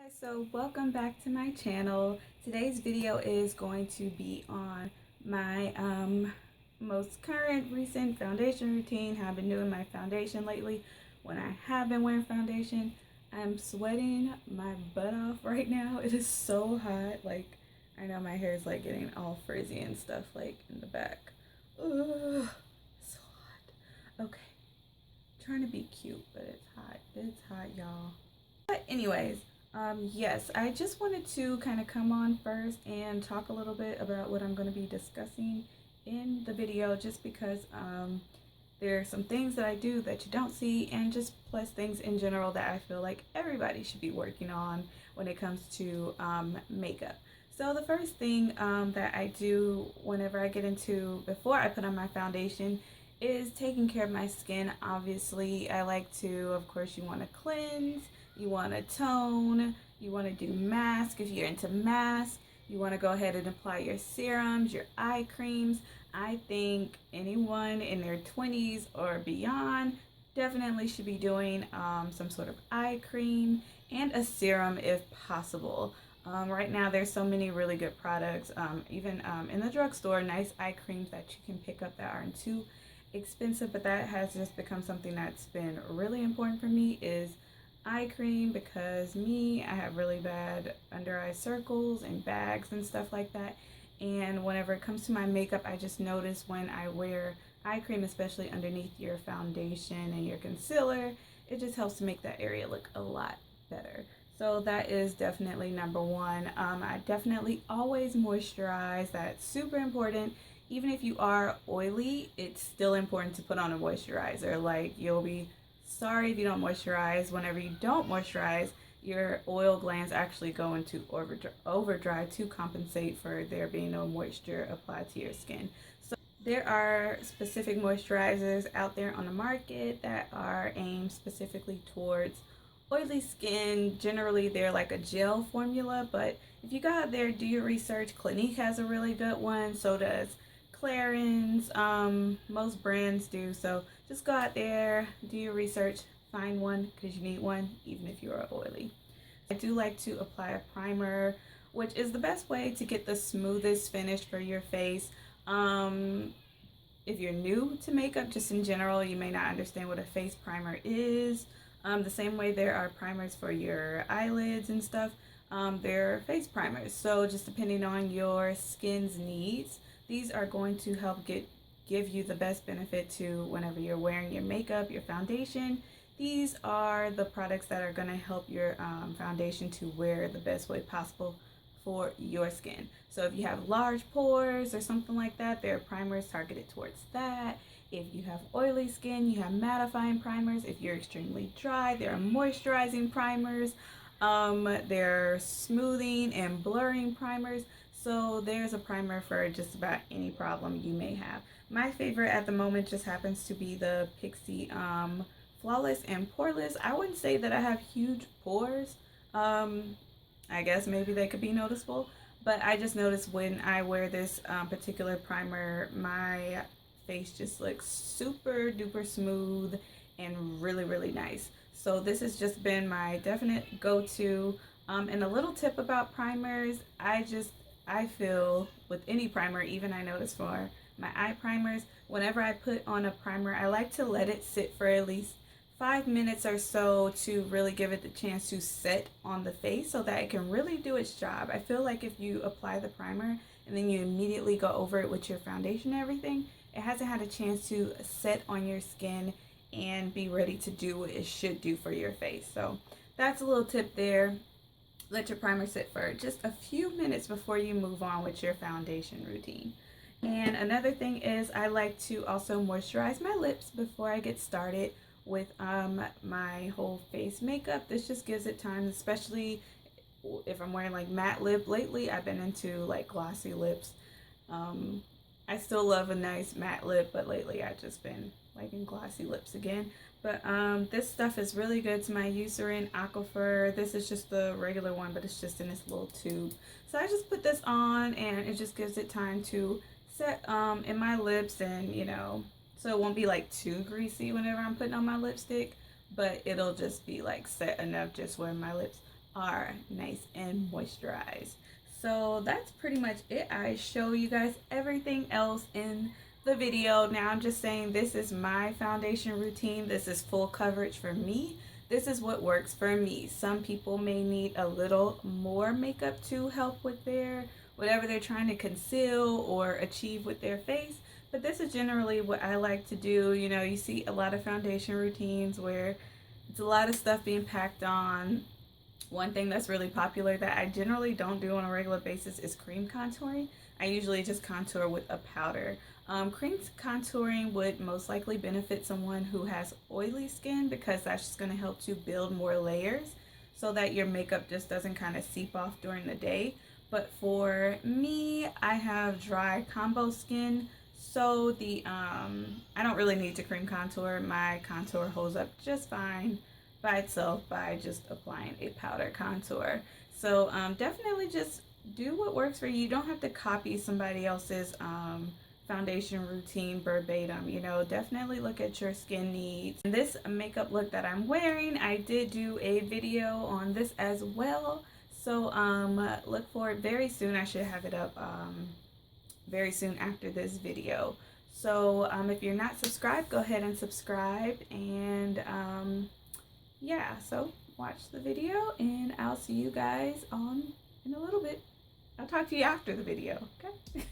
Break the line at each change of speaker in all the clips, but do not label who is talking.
Guys, so welcome back to my channel. Today's video is going to be on my most current recent foundation routine, how I've been doing my foundation lately. When I have been wearing foundation, I'm sweating my butt off right now. It is so hot. Like, I know my hair is like getting all frizzy and stuff like in the back. Ugh, so hot. Okay, trying to be cute, but it's hot. It's hot, y'all. But anyways, yes, I just wanted to kind of come on first and talk a little bit about what I'm going to be discussing in the video, just because there are some things that I do that you don't see, and just plus things in general that I feel like everybody should be working on when it comes to makeup. So the first thing that I do whenever I get into, before I put on my foundation, is taking care of my skin. Obviously, I like to, of course, you want to cleanse, you want to tone, you want to do mask if you're into mask, you want to go ahead and apply your serums, your eye creams. I think anyone in their 20s or beyond definitely should be doing some sort of eye cream and a serum if possible. Right now there's so many really good products, even in the drugstore, nice eye creams that you can pick up that aren't too expensive, but that has just become something that's been really important for me, is eye cream, because I have really bad under eye circles and bags and stuff like that, and whenever it comes to my makeup, I just notice when I wear eye cream, especially underneath your foundation and your concealer, it just helps to make that area look a lot better. So that is definitely number one. I definitely always moisturize. That's super important. Even if you are oily, it's still important to put on a moisturizer. Like, you'll be sorry if you don't moisturize. Whenever you don't moisturize, your oil glands actually go into overdrive to compensate for there being no moisture applied to your skin. So there are specific moisturizers out there on the market that are aimed specifically towards oily skin. Generally, they're like a gel formula, but if you go out there, do your research. Clinique has a really good one, so does Clarins. Most brands do, so just go out there, do your research, find one, because you need one even if you are oily. I do like to apply a primer, which is the best way to get the smoothest finish for your face. If you're new to makeup, just in general, you may not understand what a face primer is. The same way there are primers for your eyelids and stuff, they're face primers. So just depending on your skin's needs, these are going to help give you the best benefit to whenever you're wearing your makeup, your foundation. These are the products that are going to help your foundation to wear the best way possible for your skin. So if you have large pores or something like that, there are primers targeted towards that. If you have oily skin, you have mattifying primers. If you're extremely dry, there are moisturizing primers. There are smoothing and blurring primers. So there's a primer for just about any problem you may have. My favorite at the moment just happens to be the Pixie Flawless and Poreless. I wouldn't say that I have huge pores. I guess maybe they could be noticeable, but I just noticed when I wear this particular primer, my face just looks super duper smooth and really, really nice. So this has just been my definite go-to. And a little tip about primers, I feel with any primer, even I notice for my eye primers, whenever I put on a primer, I like to let it sit for at least 5 minutes or so to really give it the chance to set on the face so that it can really do its job. I feel like if you apply the primer and then you immediately go over it with your foundation and everything, it hasn't had a chance to set on your skin and be ready to do what it should do for your face. So that's a little tip there. Let your primer sit for just a few minutes before you move on with your foundation routine. And another thing is, I like to also moisturize my lips before I get started with my whole face makeup. This just gives it time, especially if I'm wearing like matte lip. Lately I've been into like glossy lips. I still love a nice matte lip, but lately I've just been liking glossy lips again. But this stuff is really good to my Eucerin Aquifer. This is just the regular one, but it's just in this little tube. So I just put this on, and it just gives it time to set in my lips, and so it won't be like too greasy whenever I'm putting on my lipstick, but it'll just be like set enough just where my lips are nice and moisturized. So that's pretty much it. I show you guys everything else in the video. Now I'm just saying this is my foundation routine. This is full coverage for me. This is what works for me. Some people may need a little more makeup to help with their whatever they're trying to conceal or achieve with their face. But this is generally what I like to do. You know, you see a lot of foundation routines where it's a lot of stuff being packed on. One thing that's really popular that I generally don't do on a regular basis is cream contouring. I usually just contour with a powder. Cream contouring would most likely benefit someone who has oily skin because that's just going to help to build more layers so that your makeup just doesn't kind of seep off during the day. But for me, I have dry combo skin, so I don't really need to cream contour. My contour holds up just fine by itself by just applying a powder contour. So definitely just do what works for you. You don't have to copy somebody else's foundation routine verbatim. You know, definitely look at your skin needs. And this makeup look that I'm wearing, I did do a video on this as well. So look for it very soon. I should have it up very soon after this video. So if you're not subscribed, go ahead and subscribe. And yeah, so watch the video and I'll see you guys in a little bit. I'll talk to you after the video, okay?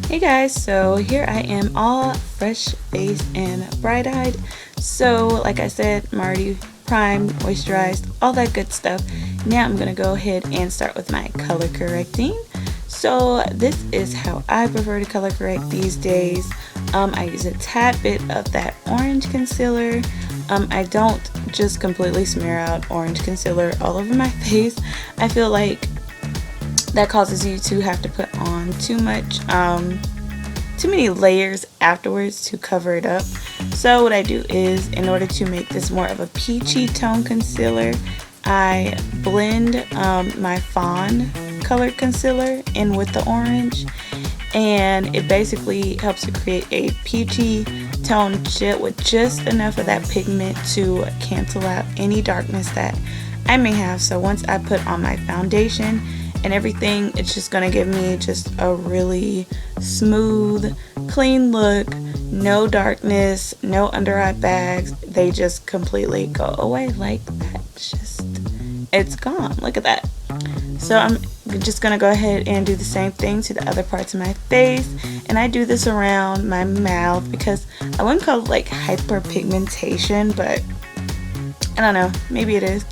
Hey guys, so here I am all fresh faced and bright-eyed. So like I said, I'm already primed, moisturized, all that good stuff. Now I'm gonna go ahead and start with my color correcting. So this is how I prefer to color correct these days. I use a tad bit of that orange concealer. I don't just completely smear out orange concealer all over my face. I feel like that causes you to have to put on too many layers afterwards to cover it up. So what I do is, in order to make this more of a peachy tone concealer, I blend my Fawn colored concealer in with the orange, and it basically helps to create a peachy tone with just enough of that pigment to cancel out any darkness that I may have. So once I put on my foundation and everything, it's just gonna give me just a really smooth, clean look, no darkness, no under eye bags. They just completely go away like that. It's gone. Look at that. So I'm just gonna go ahead and do the same thing to the other parts of my face, and I do this around my mouth because I wouldn't call it like hyperpigmentation, but I don't know, maybe it is.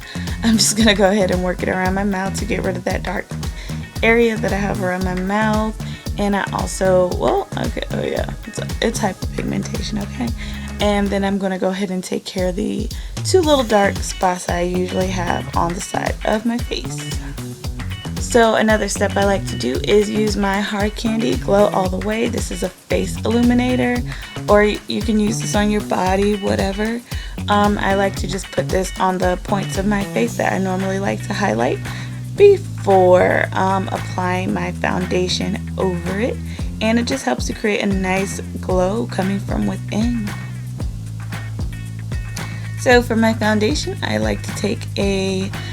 I'm just gonna go ahead and work it around my mouth to get rid of that dark area that I have around my mouth. And I also, well, okay, oh yeah, it's hyperpigmentation, okay. And then I'm gonna go ahead and take care of the two little dark spots I usually have on the side of my face. So another step I like to do is use my Hard Candy Glow All The Way. This is a face illuminator, or you can use this on your body, whatever. I like to just put this on the points of my face that I normally like to highlight before applying my foundation over it. And it just helps to create a nice glow coming from within. So for my foundation, I like to take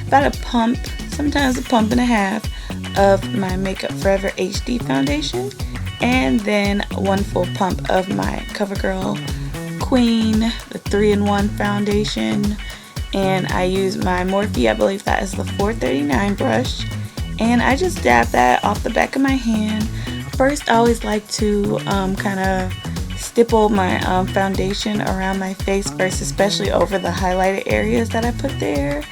about a pump, sometimes a pump and a half of my Makeup Forever HD foundation, and then one full pump of my CoverGirl Queen, the 3-in-1 foundation. And I use my Morphe, I believe that is the 439 brush, and I just dab that off the back of my hand. First, I always like to kind of stipple my foundation around my face first, especially over the highlighted areas that I put there.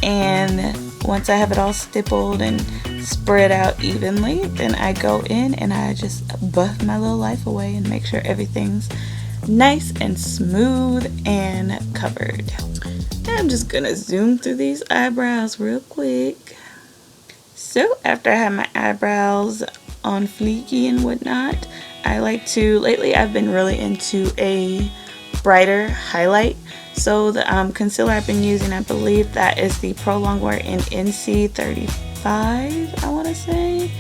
And once I have it all stippled and spread out evenly, then I go in and I just buff my little life away and make sure everything's nice and smooth and covered. And I'm just gonna zoom through these eyebrows real quick. So after I have my eyebrows on fleeky and whatnot, I like to, lately I've been really into a brighter highlight. So the concealer I've been using, I believe that is the Pro Longwear in NC35, I want to say.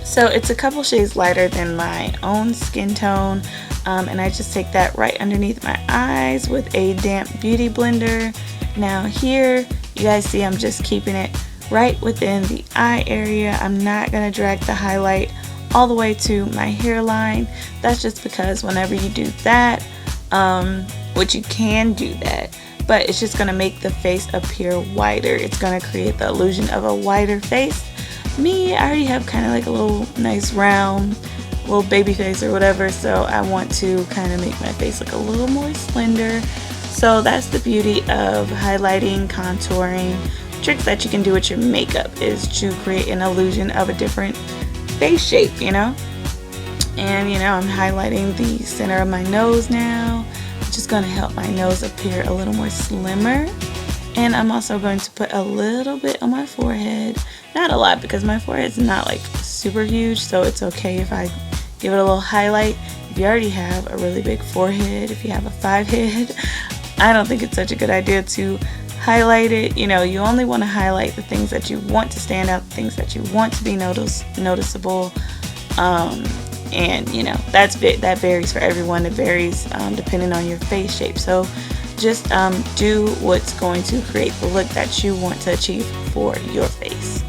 So it's a couple shades lighter than my own skin tone, and I just take that right underneath my eyes with a damp beauty blender. Now here, you guys see I'm just keeping it right within the eye area. I'm not going to drag the highlight all the way to my hairline. That's just because whenever you do that, which you can do that, but it's just going to make the face appear wider. It's going to create the illusion of a wider face. Me, I already have kind of like a little nice round little baby face or whatever, so I want to kind of make my face look a little more slender. So that's the beauty of highlighting, contouring, tricks that you can do with your makeup, is to create an illusion of a different face shape, you know. And you know, I'm highlighting the center of my nose now, which is going to help my nose appear a little more slimmer. And I'm also going to put a little bit on my forehead, not a lot because my forehead's not like super huge, so it's okay if I give it a little highlight. If you already have a really big forehead, if you have a 5 head, I don't think it's such a good idea to highlight it. You know, you only want to highlight the things that you want to stand out, the things that you want to be noticeable. And you know, that varies for everyone. It varies depending on your face shape. So just do what's going to create the look that you want to achieve for your face.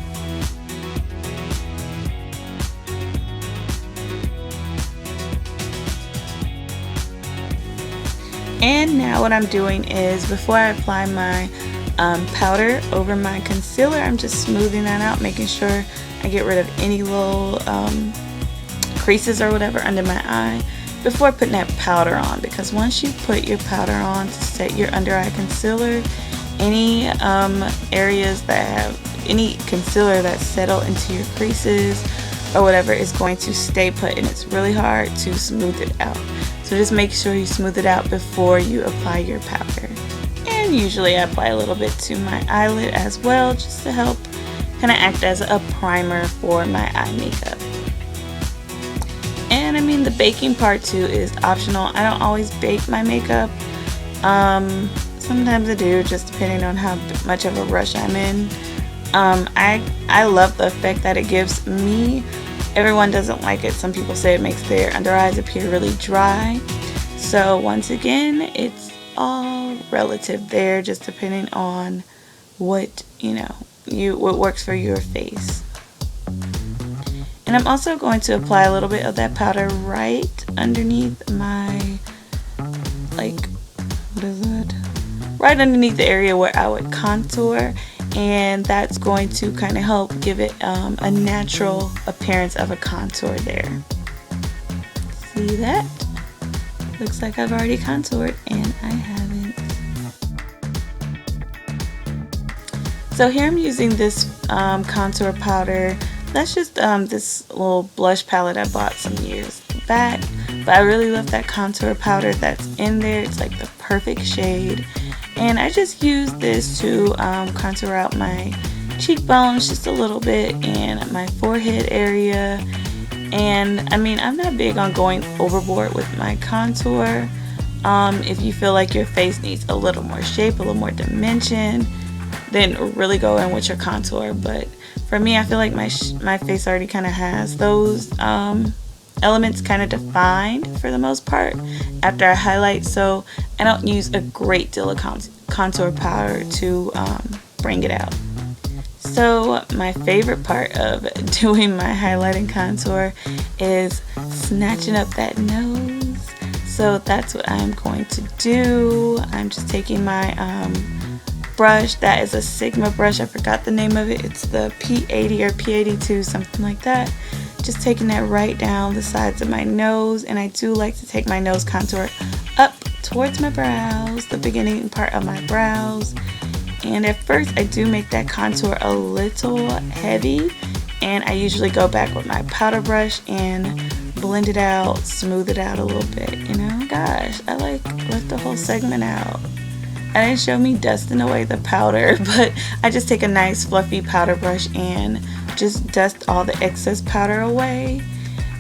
And now what I'm doing is, before I apply my powder over my concealer, I'm just smoothing that out, making sure I get rid of any little creases or whatever under my eye before putting that powder on. Because once you put your powder on to set your under eye concealer, any areas that have any concealer that's settled into your creases or whatever is going to stay put, and it's really hard to smooth it out. So just make sure you smooth it out before you apply your powder. And usually I apply a little bit to my eyelid as well, just to help kind of act as a primer for my eye makeup. And I mean, the baking part too is optional. I don't always bake my makeup. Sometimes I do, just depending on how much of a rush I'm in. I love the effect that it gives me. Everyone doesn't like it. Some people say it makes their under eyes appear really dry. So once again, it's all relative there, just depending on what, you know, what works for your face. And I'm also going to apply a little bit of that powder right underneath my, like, what is it? Right underneath the area where I would contour. And that's going to kind of help give it a natural appearance of a contour there. See that? Looks like I've already contoured, and I haven't. So here I'm using this contour powder. That's just this little blush palette I bought some years back. But I really love that contour powder that's in there. It's like the perfect shade. And I just use this to contour out my cheekbones just a little bit and my forehead area. And I mean, I'm not big on going overboard with my contour. If you feel like your face needs a little more shape, a little more dimension, then really go in with your contour. But for me, I feel like my face already kind of has those elements kind of defined for the most part after I highlight, so I don't use a great deal of contour powder to bring it out. So my favorite part of doing my highlight and contour is snatching up that nose. So that's what I'm going to do. I'm just taking my brush. That is a Sigma brush. I forgot the name of it. It's the P80 or P82, something like that. Just taking that right down the sides of my nose, and I do like to take my nose contour up towards my brows, the beginning part of my brows. And at first I do make that contour a little heavy, and I usually go back with my powder brush and blend it out, smooth it out a little bit. You know, gosh, I left the whole segment out. I didn't show me dusting away the powder, but I just take a nice fluffy powder brush and just dust all the excess powder away.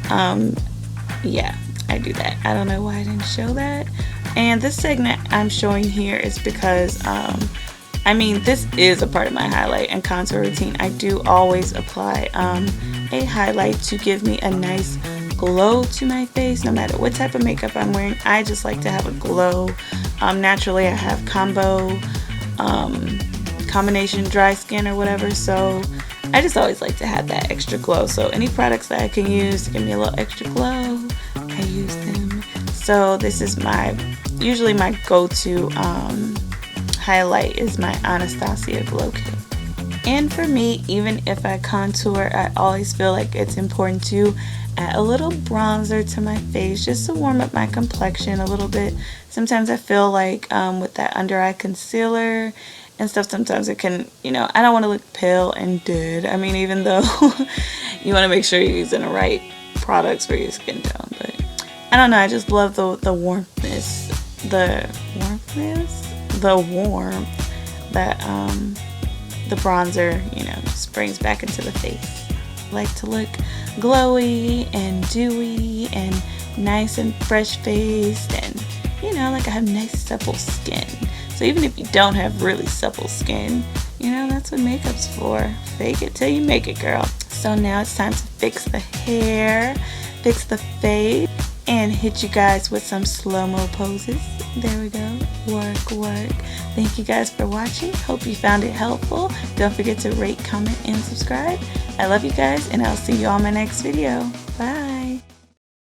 Yeah, I do that. I don't know why I didn't show that. And this segment I'm showing here is because I mean, this is a part of my highlight and contour routine. I do always apply a highlight to give me a nice glow to my face no matter what type of makeup I'm wearing. I just like to have a glow. Naturally I have combination dry skin or whatever, so I just always like to have that extra glow. So any products that I can use to give me a little extra glow, I use them. So this is usually my go-to highlight is my Anastasia Glow Kit. And for me, even if I contour, I always feel like it's important to add a little bronzer to my face just to warm up my complexion a little bit. Sometimes I feel like with that under eye concealer and stuff, sometimes it can, you know, I don't want to look pale and dead. I mean, even though you want to make sure you're using the right products for your skin tone, but I don't know, I just love the warmth that the bronzer, you know, just brings back into the face. I like to look glowy and dewy and nice and fresh faced, and you know, like I have nice supple skin. So even if you don't have really supple skin, you know, that's what makeup's for. Fake it till you make it, girl. So now it's time to fix the hair, fix the face, and hit you guys with some slow-mo poses. There we go. Work, work. Thank you guys for watching. Hope you found it helpful. Don't forget to rate, comment, and subscribe. I love you guys, and I'll see you on my next video. Bye.